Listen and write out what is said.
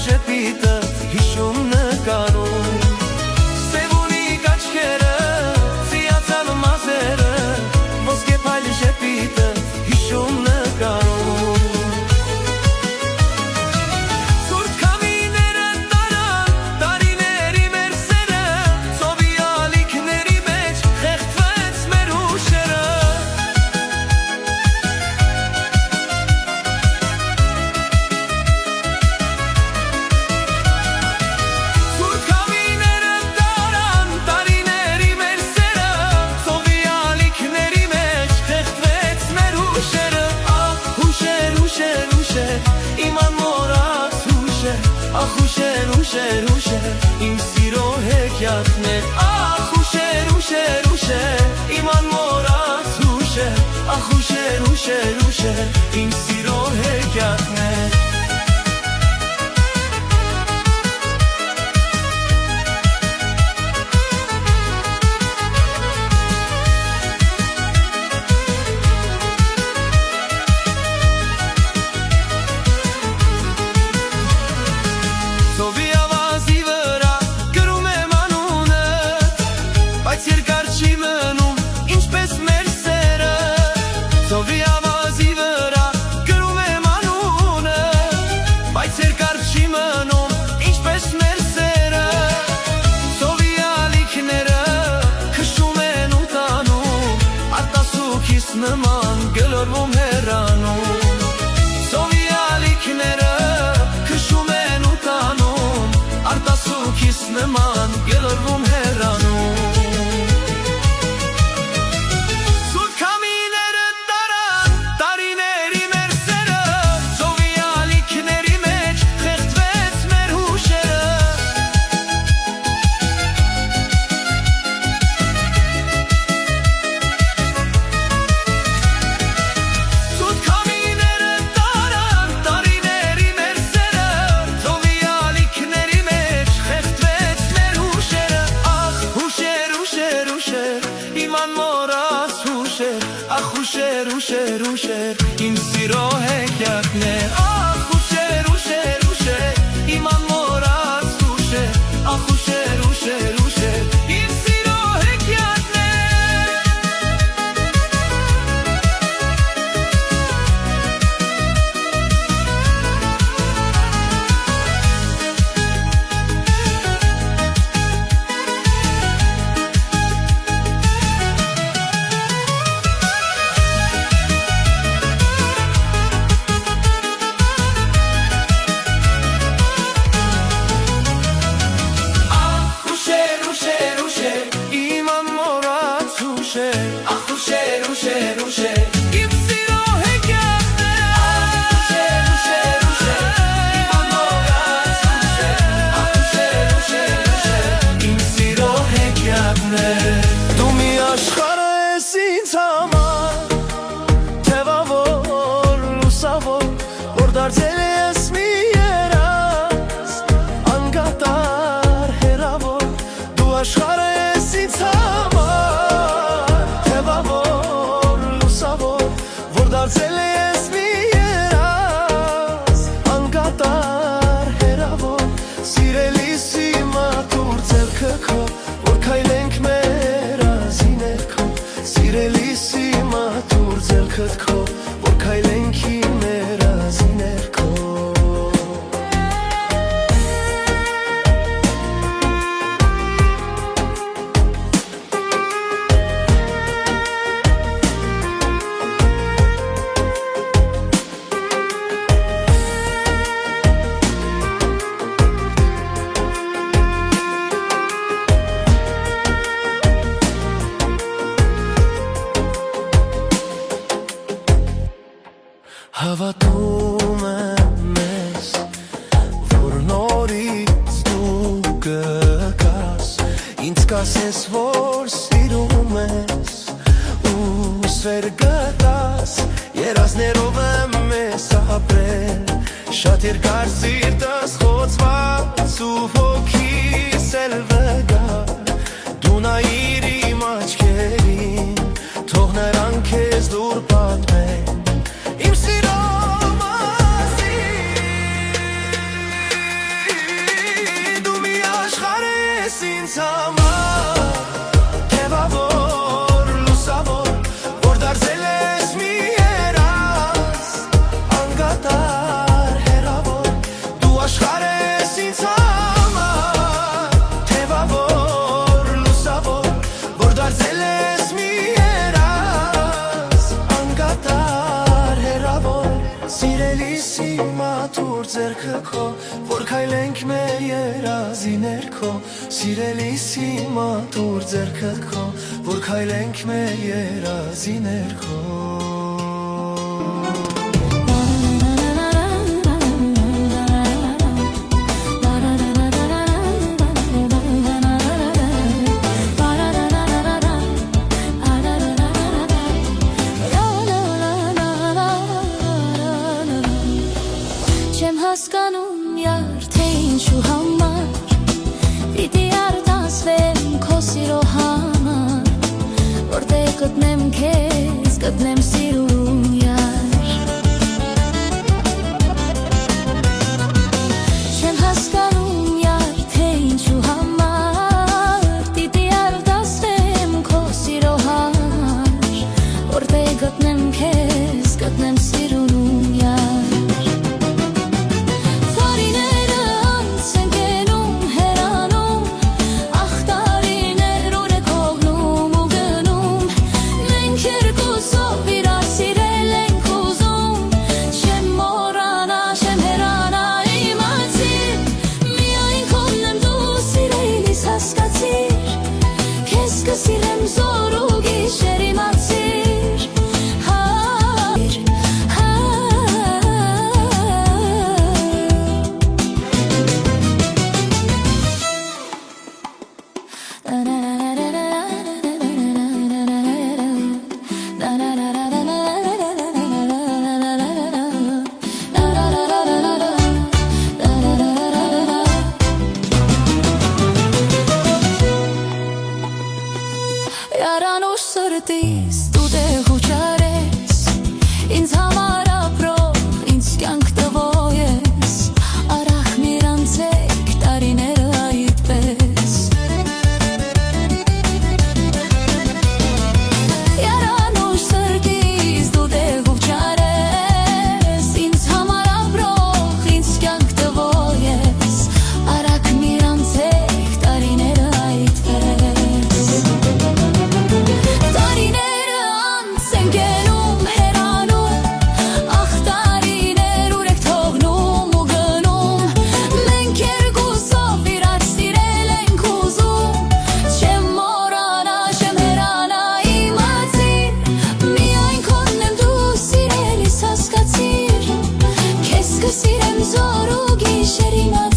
ժպիտը հիշում նկարում Սևունի կաչքերը ծիացան մազերը ոսկե փայլ ժպիտը հիշում նկարում Իմ սիրո հեքիաթներ Ախ ուշեր, ուշեր, ուշեր Իմ անմոռաց հուշեր Ախ ուշեր, ուշեր, ուշեր Իմ սիրո հեքիաթներ Նման գլորվում հեռանում Սովի ալիքները քշում են ու տանում Արտասուքիս նման գլորվում հեռանում Սուտ քամիները տարան տարիների մեր սերը Սովի ալիքների մեջ խեղդվեց մեր հուշերը Ախ ուշեր, ուշեր, ուշեր Իմ սիրո հեքիաթներ Ախ ուշեր, ուշեր, ուշեր Իմ անմոռաց հուշեր Ախ ուշեր, ուշեր, ուշեր Իմ սիրո հեքիաթներ Ախ ուշեր, ուշեր, ուշեր Իմ սիրո հեքիաթներ Ախ ուշեր, ուշեր, ուշեր Իմ անմոռաց հուշեր Ախ ուշեր, ուշեր, ուշեր Իմ սիրո հեքիաթներ Դու մի աշխարհ ես ինձ համար Թևավոր, լուսավոր Որ դարձել ես մի երազ Անկատար, հեռավոր Դու աշխարհ ես ինձ համար Դարձել ես մի երազ Անկատար հեռավոր Սիրելիս իմ ատուր ձեռքը քո Որ քայլենք մեր ազի ներքո Սիրելիս իմ ատուր ձեռքդ քո Որ քայլենք մեր ազի ներքո Հավատում եմ ես, որ նորից դու կգաս Ինձ կասես, որ սիրում ես ու սեր գտաս Երազներով եմ ես ապրել Շատ երկար սիրտս խոցված ու հոգիս էլ վգար Դու նայիր իմ աչքերին, թող նրան քեզ դուր պատմեն Իմ սիրո մասին մատուր ձեռքը քո, որ քայլենք մեր երազի ներքո, սիրելիս իմ մատուր ձեռքը քո, որ քայլենք մեր երազի ներքո։ Չեմ հասկանում յար, թե ինչու համար պիտի արտասվեմ քո սիրո համար, որտեղ գտնեմ քեզ, գտնեմ սիրուն յար։ Չեմ հասկանում յար, թե ինչու համար պիտի արտասվեմ քո սիրո համար, որտեղ գտնեմ քեզ, գտնեմ սիրուն յար։ Կսիրեմ զոր ու գիշեր իմացիր, Yaranուշ սրտիս դու դեղ ու չարես, ինձ համար ապրող, ինձ կյանք տվող ես, արախ միրանցեք տարիները այդպես։ Yaranուշ սրտիս դու դեղ ու չարես, ինձ համար ապրող, ինձ կյանք տվող ես, արախ միրանցեք տարիները այդպես։ Կսիրեմ զոր ու գիշեր իմաց